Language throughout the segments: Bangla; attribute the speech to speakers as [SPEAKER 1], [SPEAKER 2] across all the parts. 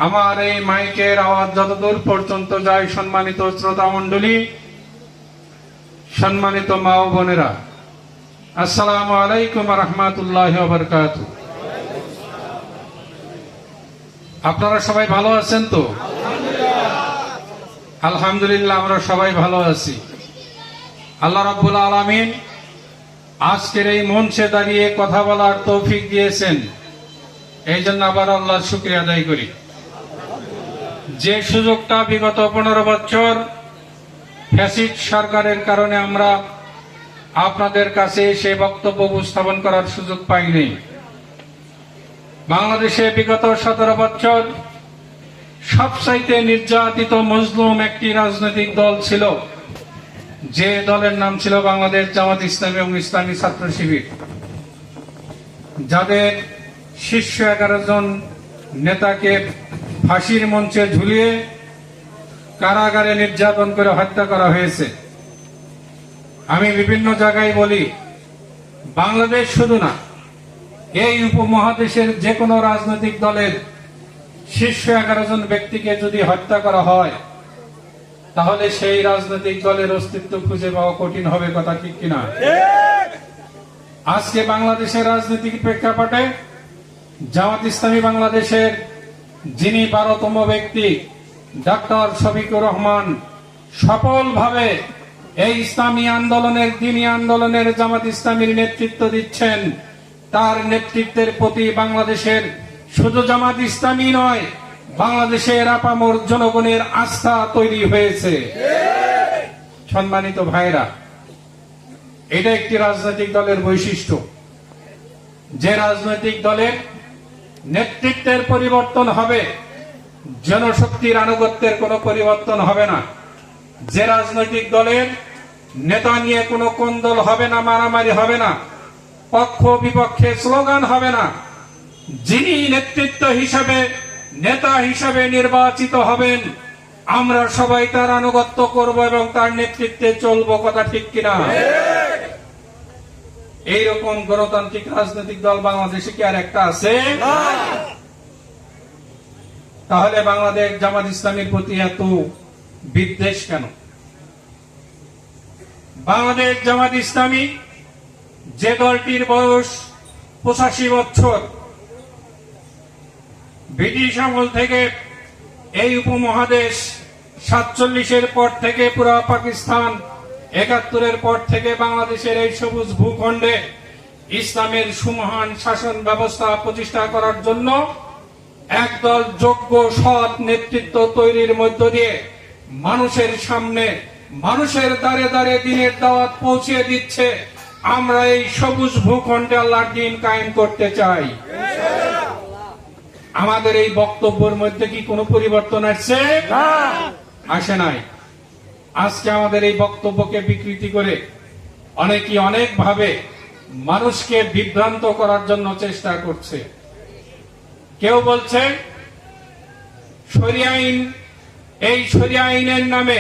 [SPEAKER 1] আমার এই মাইকের আওয়াজ যতদূর পর্যন্ত যায়, সম্মানিত শ্রোতা মণ্ডলী, সম্মানিত মা ও বোনেরা, আসসালামু আলাইকুম ওয়া রাহমাতুল্লাহি ওয়া বারাকাতুহু। আপনারা সবাই ভালো আছেন তো? আলহামদুলিল্লাহ, আমরা সবাই ভালো আছি। আল্লাহ রাব্বুল আলামিন আজকের এই মঞ্চে দাঁড়িয়ে কথা বলার তৌফিক দিয়েছেন, এই জন্য আবার আল্লাহর শুকরিয়া আদায় করি। যে সুযোগটা বিগত 15 বছর ফ্যাসিস্ট সরকারের কারণে আমরা আপনাদের কাছে এসে বক্তব্য উপস্থাপন করার সুযোগ পাইনি। বাংলাদেশে বিগত 17 বছর সবচাইতে নির্যাতিত মজলুম একটি রাজনৈতিক দল ছিল, যে দলের নাম ছিল বাংলাদেশ জামাত ইসলামী এবং ইসলামী ছাত্র শিবির, যাদের শীর্ষ 11 জন নেতাকে ফাঁসির মঞ্চে ঝুলিয়ে কারাগারে নির্যাতন করে হত্যা করা হয়েছে। আমি বিভিন্ন জায়গায় বলি, বাংলাদেশ শুধু না, এই উপমহাদেশের যে কোনো রাজনৈতিক দলের শীর্ষ 11 জন ব্যক্তিকে যদি হত্যা করা হয়, তাহলে সেই রাজনৈতিক দলের অস্তিত্ব খুঁজে পাওয়া কঠিন হবে। কথা ঠিক কিনা? আজকে বাংলাদেশের রাজনৈতিক প্রেক্ষাপটে জামাত ইসলামী বাংলাদেশের যিনি 12তম ব্যক্তি ডক্টর শফিকুর রহমান সফলভাবে এই ইসলামী আন্দোলনের, দ্বীনি আন্দোলনের জামাত ইসলামীর নেতৃত্ব দিচ্ছেন, তার নেতৃত্বের প্রতি বাংলাদেশের শুধু জামাত ইসলামী নয়, বাংলাদেশের আপামর জনগণের আস্থা তৈরি হয়েছে। সম্মানিত ভাইরা, এটা একটি রাজনৈতিক দলের বৈশিষ্ট্য। যে রাজনৈতিক দলের নেতৃত্বের পরিবর্তন হবে, জনশক্তির আনুগত্যের কোনো পরিবর্তন হবে না। যে রাজনৈতিক দলের নেতা নিয়ে কোনো কোন্দল হবে না, মারামারি হবে না, পক্ষ বিপক্ষে স্লোগান হবে না। যিনি নেতৃত্ব হিসাবে, নেতা হিসাবে নির্বাচিত হবেন, আমরা সবাই তার আনুগত্য করব এবং তার নেতৃত্বে চলবো। কথা ঠিক কিনা? এইরকম গণতান্ত্রিক রাজনৈতিক দল বাংলাদেশে কি আর একটা আছে? তাহলে বাংলাদেশ জামাত ইসলামীর প্রতি এত বিদ্বেষ কেন? বাংলাদেশ জামাত ইসলামী যে দলটির বয়স 85 বছর, ব্রিটিশ আমল থেকে এই উপমহাদেশ 47-এর পর থেকে পুরো পাকিস্তান, 71-এর পর থেকে বাংলাদেশের এই সবুজ ভূখণ্ডে ইসলামের সুমহান শাসন ব্যবস্থা প্রতিষ্ঠা করার জন্য একদল যোগ্য সৎ নেতৃত্ব তৈরির মধ্য দিয়ে মানুষের সামনে, মানুষের দ্বারে দ্বারে দ্বীনের দাওয়াত পৌঁছে দিচ্ছে। আমরা এই সবুজ ভূখণ্ডে আল্লাহর দ্বীন কায়েম করতে চাই। আমাদের এই বক্তব্যের মধ্যে কি কোনো পরিবর্তন আসছে? আসে নাই। আজকে আমাদের এই বক্তব্যকে বিকৃতি করে অনেকেই অনেক ভাবে মানুষকে বিভ্রান্ত করার জন্য চেষ্টা করছে। কেউ বলছে শরিয়া আইন, এই শরিয়া আইনের নামে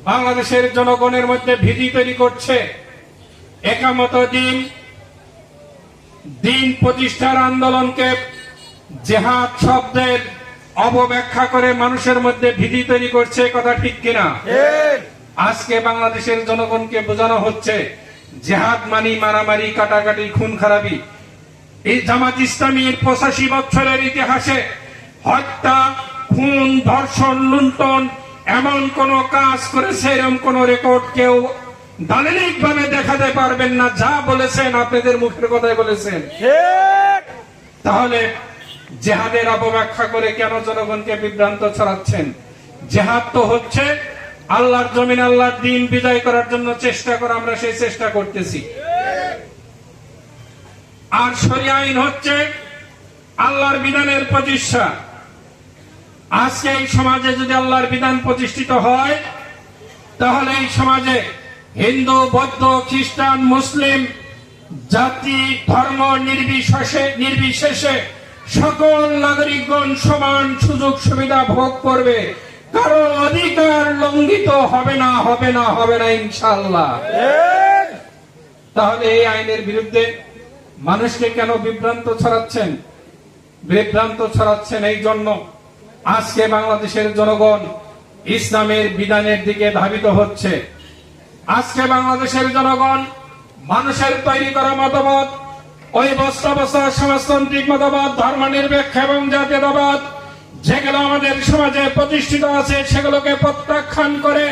[SPEAKER 1] বাংলাদেশের জনগণের মধ্যে ভীতি তৈরি করছে। একামত দিন প্রতিষ্ঠার আন্দোলনকে জিহাদ শব্দের অপব্যাখ্যা করে মানুষের মধ্যে ভীতি তৈরি করছে। কথা ঠিক কিনা? আজকে বাংলাদেশের জনগণকে বোঝানো হচ্ছে জিহাদ মানি মারামারি, কাটাকাটি, খুন খারাপি। এই জামাত ইসলামীর 85 বছরের ইতিহাসে হত্যা, খুন, ধর্ষণ, লুণ্ঠন এমন কোন কাজ করেছে, এরকম কোন রেকর্ড কেউ দালিলিক ভাবে দেখাতে পারবেন না। যা বলেছেন আপনাদের মুখের কথাই বলেছেন। তাহলে জিহাদের অপব্যাখ্যা করে কেন জনগণকে বিভ্রান্ত ছড়াচ্ছেন? জিহাদ তো হচ্ছে আল্লাহর জমিন, আল্লাহর দ্বীন বিজয় করার জন্য চেষ্টা করা, আমরা সেই চেষ্টা করতেছি। আর শরিয়া আইন হচ্ছে আল্লাহর বিধানের প্রতিষ্ঠা। আজকে এই সমাজে যদি আল্লাহর বিধান প্রতিষ্ঠিত হয়, তাহলে এই সমাজে হিন্দু, বৌদ্ধ, খ্রিস্টান, মুসলিম, জাতি, ধর্ম নির্বিশেষে সকল নাগরিকগণ সমান সুযোগ সুবিধা ভোগ করবে। কারো অধিকার লঙ্ঘিত হবে না, হবে না, হবে না ইনশাআল্লাহ। তাহলে এই আইনের বিরুদ্ধে মানুষকে কেন বিভ্রান্ত ছড়াচ্ছেন? বিভ্রান্ত ছড়াচ্ছেন এই জন্য আজকে বাংলাদেশের জনগণ ইসলামের বিধানের দিকে ধাবিত হচ্ছে। আজকে বাংলাদেশের জনগণ মানুষের তৈরি করা মতবাদ, ওই বস্তা বস্তা সমাজতান্ত্রিক মতবাদ, ধর্মনিরপেক্ষ এবং জাতীয়তাবাদ যেগুলো আমাদের সমাজে প্রতিষ্ঠিত আছে সেগুলোকে প্রত্যাখ্যান করে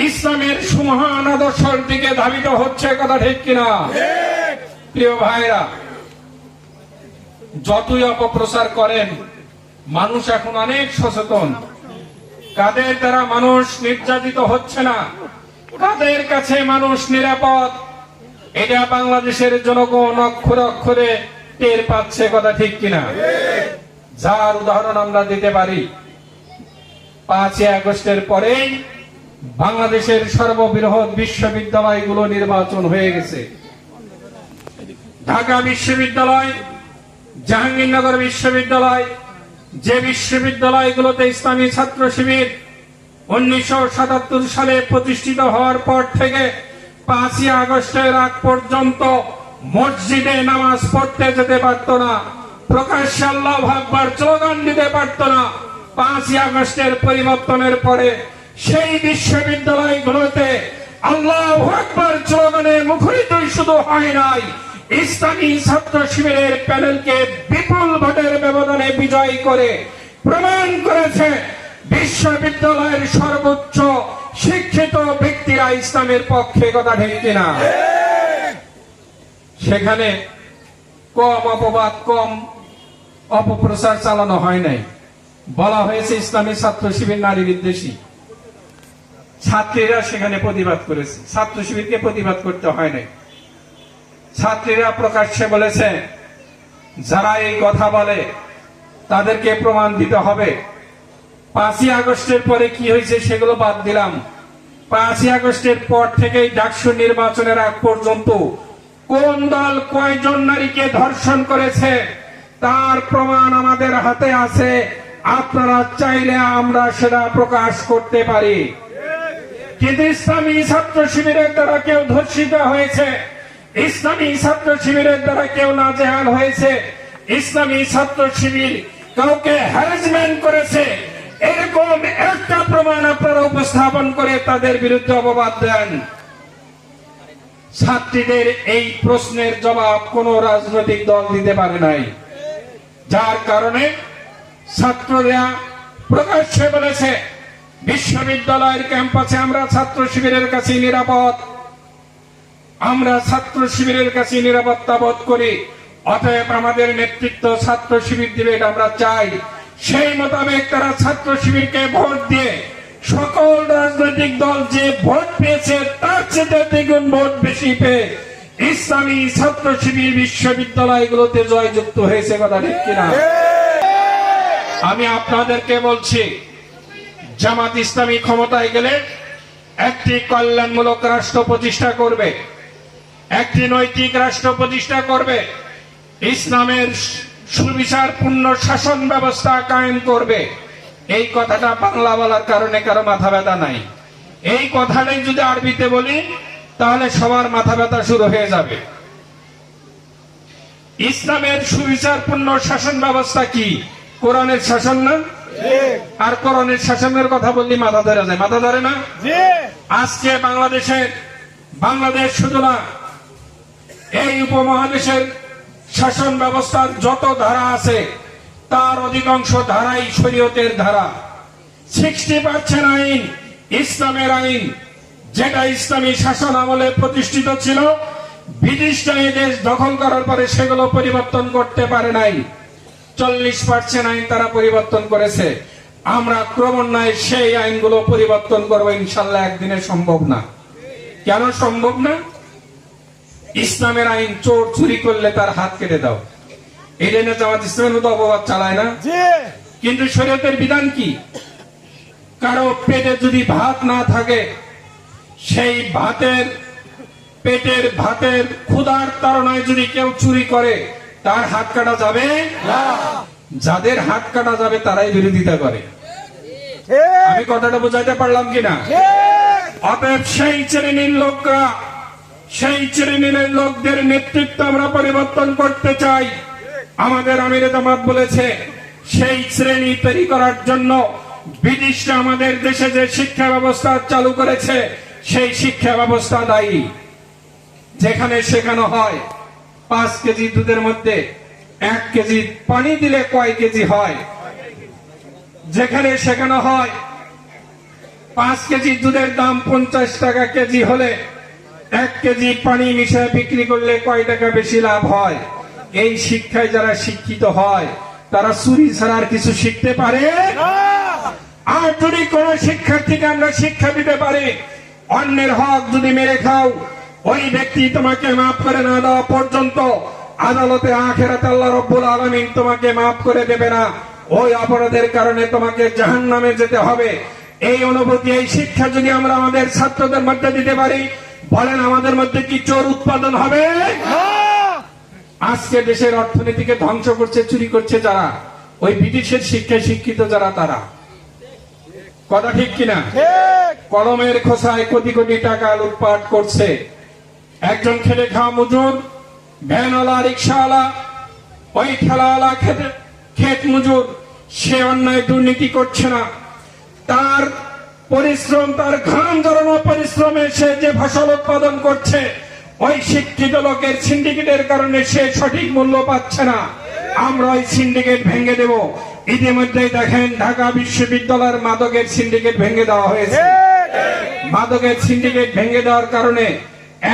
[SPEAKER 1] ইসলামের সুমহান আদর্শের দিকে ধাবিত হচ্ছে। কথা ঠিক কিনা? প্রিয় ভাইরা, যতই অপপ্রচার করেন, মানুষ এখন অনেক সচেতন। কাদের দ্বারা মানুষ নির্যাতিত হচ্ছে না, কাদের কাছে মানুষ নিরাপদ, এটা বাংলাদেশের জনগণ অক্ষরে অক্ষরে টের পাচ্ছে। কথা ঠিক কিনা? যার উদাহরণ আমরা দিতে পারি, 5ই আগস্টের পরেই বাংলাদেশের সর্ববৃহৎ বিশ্ববিদ্যালয়গুলো নির্বাচন হয়ে গেছে। ঢাকা বিশ্ববিদ্যালয়, জাহাঙ্গীরনগর বিশ্ববিদ্যালয়, যে বিশ্ববিদ্যালয়গুলোতে ইসলামী ছাত্র শিবির 1977 সালে প্রতিষ্ঠিত হওয়ার পর থেকে 5ই আগস্টের আগ পর্যন্ত মসজিদে নামাজ পড়তে যেতে পারত না, প্রকাশ্যে আল্লাহু আকবার স্লোগান দিতে পারত না। 5ই আগস্টের পরিবর্তনের পরে সেই বিশ্ববিদ্যালয়গুলোতে আল্লাহু আকবার স্লোগানে মুখরিত শুধু হয় নাই, ইসলামী ছাত্র শিবিরের প্যানেলকে বিপুল ভোটের ব্যবধানে বিজয় করে প্রমাণ করেছে বিশ্ববিদ্যালয়ের সর্বোচ্চ শিক্ষিত ব্যক্তিরা ইসলামের পক্ষে। কথা ঠিক কিনা? সেখানে কম অপবাদ, কম অপপ্রচার চালানো হয় নাই। বলা হয়েছে ইসলামী ছাত্র শিবির নারী বিদ্বেষী। ছাত্রীরা সেখানে প্রতিবাদ করেছে, ছাত্র শিবিরকে প্রতিবাদ করতে হয় নাই। ছাত্রীরা প্রকাশ্যে বলেছে, যারা এই কথা বলে তাদেরকে প্রমাণ দিতে হবে। 5ই আগস্টের পরে কি হয়েছে সেগুলো বাদ দিলাম। 5ই আগস্টের পর থেকেই ডাকসু নির্বাচনের আগ পর্যন্ত কোন দল কয়জন নারীকে ধর্ষণ করেছে তার প্রমাণ আমাদের হাতে আছে। আপনারা চাইলে আমরা সেটা প্রকাশ করতে পারি। কিন্তু ইসলামী ছাত্র শিবিরের দ্বারা কেউ ধর্ষিত হয়েছে, ইসলামী ছাত্র শিবিরের দ্বারা কেউ নাজেহাল হয়েছে, ইসলামী ছাত্র শিবির কাউকে হ্যারাসমেন্ট করেছে, এরকম একটা প্রমাণ আপনারা উপস্থাপন করে তাদের বিরুদ্ধে অপবাদ দেন। ছাত্রীদের এই প্রশ্নের জবাব কোন রাজনৈতিক দল দিতে পারে নাই, যার কারণে ছাত্ররা প্রকাশ্যে বলেছে বিশ্ববিদ্যালয়ের ক্যাম্পাসে আমরা ছাত্র শিবিরের কাছে নিরাপদ, আমরা ছাত্র শিবিরের কাছে নিরাপত্তা বোধ করি, অতএব আমাদের নেতৃত্ব ছাত্র শিবির দিবে, এটা আমরা চাই। সেই মোতাবেক তারা ছাত্র শিবিরকে ভোট দিয়ে সকল রাজনৈতিক দল যে ভোট পেয়েছে তার চেয়ে দ্বিগুণ ভোট বেশি পেয়ে ইসলামী ছাত্র শিবির বিশ্ববিদ্যালয়গুলোতে জয়যুক্ত হয়েছে। কথা ঠিক কিনা? আমি আপনাদেরকে বলছি, জামাত ইসলামী ক্ষমতায় গেলে একটি কল্যাণমূলক রাষ্ট্র প্রতিষ্ঠা করবে, একটি নৈতিক রাষ্ট্র প্রতিষ্ঠা করবে, ইসলামের সুবিচারপূর্ণ শাসন ব্যবস্থা কায়েম করবে। এই কথাটা বাংলা বলার কারণে কারো মাথা ব্যথা নাই। এই কথাটাই যদি আরবিতে বলি তাহলে সবার মাথা ব্যথা শুরু হয়ে যাবে। ইসলামের সুবিচারপূর্ণ শাসন ব্যবস্থা কি? কোরআনের শাসন না? আর কোরআনের শাসনের কথা বললি মাথা ধরে যায়, মাথা ধরে না? আজকে বাংলাদেশ শুধু না, এই উপমহাদেশের শাসন ব্যবস্থার যত ধারা আছে তার অধিকাংশ ধারাই শরীয়তের ধারা। 60% আইন ইসলামের আইন, যেটা ইসলামী শাসন আমলে প্রতিষ্ঠিত ছিল। ব্রিটিশরা এই দেশ দখল করার পরে সেগুলো পরিবর্তন করতে পারে নাই। 40% আইন তারা পরিবর্তন করেছে। আমরা ক্রমান্বয়ে সেই আইনগুলো পরিবর্তন করবো ইনশাল্লাহ। একদিনে সম্ভব না। কেন সম্ভব না? ইসলামের আইন চোর চুরি করলে তার হাত কেটে দাও, এটা না জামাত ইসলামের মতো অপবাদ চালায় না? কিন্তু শরীয়তের বিধান কি? কারো পেটে যদি ভাত না থাকে, সেই পেটের ভাতের ক্ষুধার তাড়নায় যদি কেউ চুরি করে তার হাত কাটা যাবে না। যাদের হাত কাটা যাবে তারাই বিরোধিতা করে। আমি কথাটা বোঝাইতে পারলাম কিনা? অতএব সেই শ্রেণীর লোকদের নেতৃত্ব আমরা পরিবর্তন করতে চাই। আমাদের আমিরে জামাত বলেছে সেই শ্রেণী তৈরি করার জন্য ব্রিটিশরা আমাদের দেশে যে শিক্ষা ব্যবস্থা চালু করেছে সেই শিক্ষা ব্যবস্থা দায়ী। যেখানে শেখানো হয় 5 কেজি দুধের মধ্যে 1 কেজি পানি দিলে কয় কেজি হয়, যেখানে শেখানো হয় 5 কেজি দুধের দাম 50 টাকা কেজি হলে 1 কেজি পানি মিশিয়ে বিক্রি করলে কয় টাকা বেশি লাভ হয়, এই শিক্ষায় যারা শিক্ষিত হয় তারা চুরি ছাড়া আর কিছু শিখতে পারে? আর যদি কোন শিক্ষার্থীকে আমরা শিক্ষা দিতে পারি অন্যের হক যদি মেরে খাও, ওই ব্যক্তি তোমাকে মাফ করে না দেওয়া পর্যন্ত আদালতে আখিরাতে আল্লাহ রাব্বুল আলামিন তোমাকে মাফ করে দেবে না, ওই অপরাধের কারণে তোমাকে জাহান্নামে যেতে হবে। এই অনুভূতি, এই শিক্ষা যদি আমরা আমাদের ছাত্রদের মধ্যে দিতে পারি, বলেন আমাদের মধ্যে কি চোর উৎপাদন হবে? আজকে দেশের অর্থনীতিকে ধ্বংস করছে, চুরি করছে যারা, ওই বিদেশের শিক্ষায় শিক্ষিত যারা, তারা। কথা ঠিক কিনা? কলমের খোসায় কোটি কোটি টাকা লুটপাট করছে। একজন খেটে খাওয়া মজুর, ভ্যানওয়ালা, রিক্সাওয়ালা, ওই ঠেলাওয়ালা, ক্ষেত মজুর, সে অন্যায় দুর্নীতি করছে না। তার পরিশ্রম, তার ঘাম ঝরানো পরিশ্রমে সে যে ফসল উৎপাদন করছে, ওই শিক্ষিত লোকের সিন্ডিকেটের কারণে সে সঠিক মূল্য পাচ্ছে না। আমরা ওই সিন্ডিকেট ভেঙে দেব। ইতিমধ্যে দেখেন ঢাকা বিশ্ববিদ্যালয়ের মাদকের সিন্ডিকেট ভেঙে দেওয়া হয়েছে। মাদকের সিন্ডিকেট ভেঙে দেওয়ার কারণে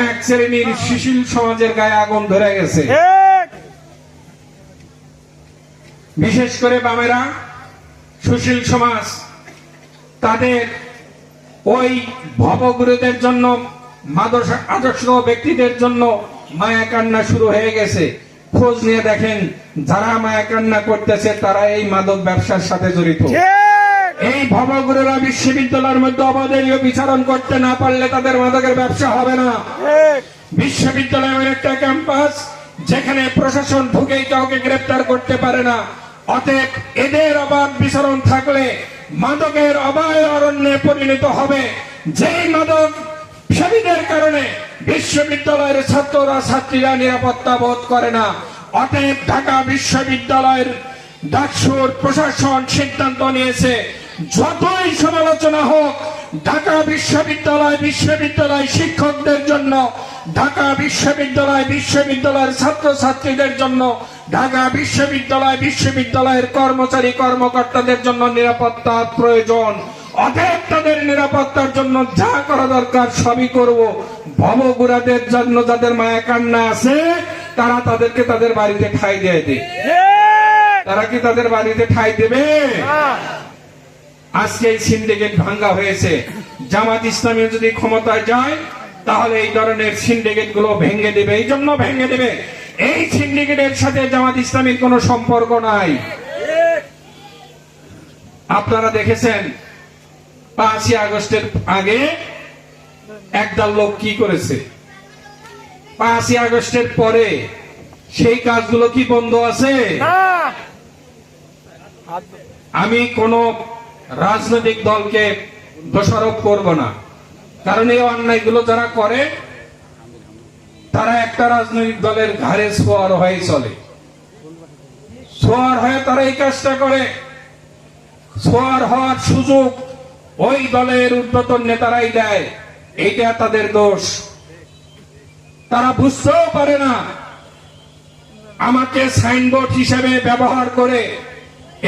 [SPEAKER 1] এক শ্রেণীর সুশীল সমাজের গায়ে আগুন ধরে গেছে। বিশেষ করে বামেরা, সুশীল সমাজ, তাদের ওই ভবগুরুদের জন্য, আদর্শ ব্যক্তিদের জন্য মায়া কান্না শুরু হয়ে গেছে। খোঁজ নিয়ে দেখেন যারা মায়া কান্না করতেছে তারা এই মাদক ব্যবসার সাথে জড়িত। এই ভবগুরুরা বিশ্ববিদ্যালয়ের মধ্যে অবাধেয় বিচারণ করতে না পারলে তাদের মাদকের ব্যবসা হবে না। বিশ্ববিদ্যালয়ের একটা ক্যাম্পাস যেখানে প্রশাসন ঢুকেই কাউকে গ্রেফতার করতে পারে না। অতএব এদের অবাধ বিচরণ থাকলে মাদকের অবাধ অরণ্যে পরিণত হবে। যেই মাদক সেবীদের কারণে বিশ্ববিদ্যালয়ের ছাত্ররা ছাত্রীরা নিরাপত্তা বোধ করে না। অতএব ঢাকা বিশ্ববিদ্যালয়ের ডাকসুর প্রশাসন সিদ্ধান্ত নিয়েছে, যতই সমালোচনা হোক, ঢাকা বিশ্ববিদ্যালয় শিক্ষকদের জন্য, ঢাকা বিশ্ববিদ্যালয়ের ছাত্রছাত্রীদের জন্য, ঢাকা বিশ্ববিদ্যালয়ের কর্মচারী কর্মকর্তাদের জন্য নিরাপত্তার প্রয়োজন। অতএব তাদের নিরাপত্তার জন্য যা করা দরকার সবই করব। ভবগুরাদের জন্য যাদের মায়া কান্না আছে তারা তাদেরকে তাদের বাড়িতে ঠাঁই দিয়ে দেয়। তারা কি তাদের বাড়িতে ঠাঁই দেবে? আজকে এই সিন্ডিকেট ভাঙ্গা হয়েছে। জামাত ইসলামী যদি ক্ষমতায় যায় তাহলে এই ধরনের সিন্ডিকেট গুলো ভেঙে দেবে। এই জন্য ভেঙে দেবে, এই সিন্ডিকেটের সাথে জামাত ইসলামীর কোনো সম্পর্ক নাই। আপনারা দেখেছেন 5ই আগস্টের আগে একদল লোক কি করেছে, 5ই আগস্টের পরে সেই কাজগুলো কি বন্ধ আছে? আমি কোন রাজনৈতিক দলকে দোষারোপ করব না, কারণ এই অন্যায়গুলো যারা করে তারা একটা রাজনৈতিক দলের ঘাড়ে সোয়ার হয়ে চলে। সোয়ার হয়ে তারা এই কাজটা করে। সোয়ার হওয়ার সুযোগ ওই দলের ঊর্ধ্বতন নেতারাই দেয়। এইটা তাদের দোষ। তারা বুঝতেও পারে না আমাকে সাইনবোর্ড হিসেবে ব্যবহার করে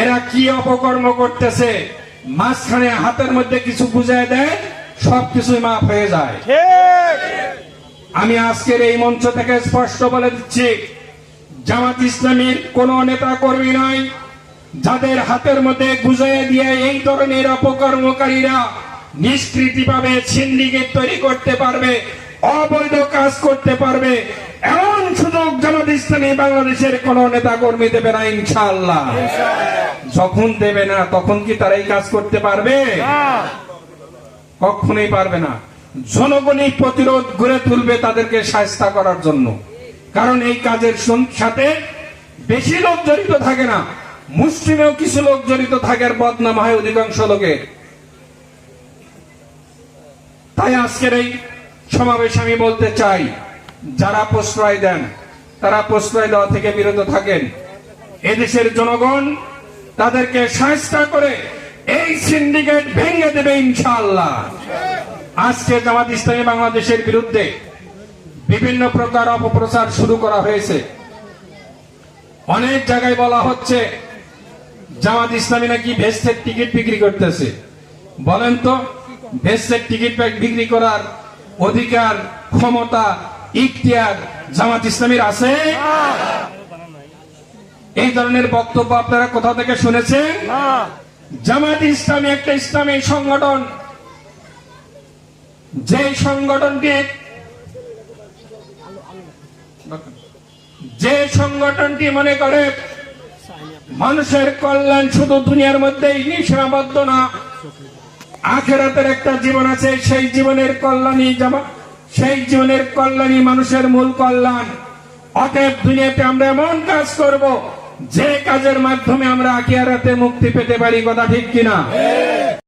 [SPEAKER 1] এরা কি অপকর্ম করতেছে। মাঝখানে হাতের মধ্যে কিছু বুঝায় দেয়, সবকিছু মাফ হয়ে যায়। আমি আজকের এই মঞ্চ থেকে স্পষ্ট বলে দিচ্ছি, জামাত ইসলামীর কোন নেতা কর্মী নাই যাদের হাতের মধ্যে বুঝাইয়া দিয়ে এই ধরনের অপকর্মকারীরা নিষ্কৃতি পাবে, সিন্ডিকেট তৈরি করতে পারবে, অবৈধ কাজ করতে পারবে, এমন সুযোগ জামাত ইসলামী বাংলাদেশের কোন নেতা কর্মী দেবে না ইনশাআল্লাহ। যখন দেবে না তখন কি তারা এই কাজ করতে পারবে? কখনোই পারবে না। জনগণই প্রতিরোধ গড়ে তুলবে তাদেরকে শায়েস্তা করার জন্য। কারণ এই কাজের সাথে বেশি লোক জড়িত থাকে না, মুসলিমেও কিছু লোক জড়িত থাকে, আর বদনাম হয় অধিকাংশ লোকের। তাই আজকের এই সমাবেশ আমি বলতে চাই, যারা প্রশ্রয় দেন তারা প্রশ্রয় দেওয়া থেকে বিরত থাকেন। এদেশের জনগণ তাদেরকে শায়েস্তা করে এই সিন্ডিকেট ভেঙে দেবে ইনশাআল্লাহ। আজকে জামাত ইসলামী বাংলাদেশের বিরুদ্ধে বিভিন্ন প্রকার অপপ্রচার শুরু করা হয়েছে। অনেক জায়গায় বলা হচ্ছে জামাত ইসলামী নাকি ভেস্টের টিকিট বিক্রি করতেছে। বলেন তো, ভেস্টের টিকিট বিক্রি করার অধিকার, ক্ষমতা, ইখতিয়ার জামাত ইসলামীর আছে? এই ধরনের বক্তব্য আপনারা কোথা থেকে শুনেছেন? জামাত ইসলামী একটা ইসলামী সংগঠন, যে সংগঠনটি মনে করে মানুষের কল্যাণ শুধু দুনিয়ার মধ্যেই সীমাবদ্ধ না, আখিরাতের একটা জীবন আছে, সেই জীবনের কল্যাণই মানুষের মূল কল্যাণ। অতএব দুনিয়াতে আমরা এমন কাজ করব যে কাজের মাধ্যমে আমরা আখিরাতে মুক্তি পেতে পারি। কথা ঠিক কিনা?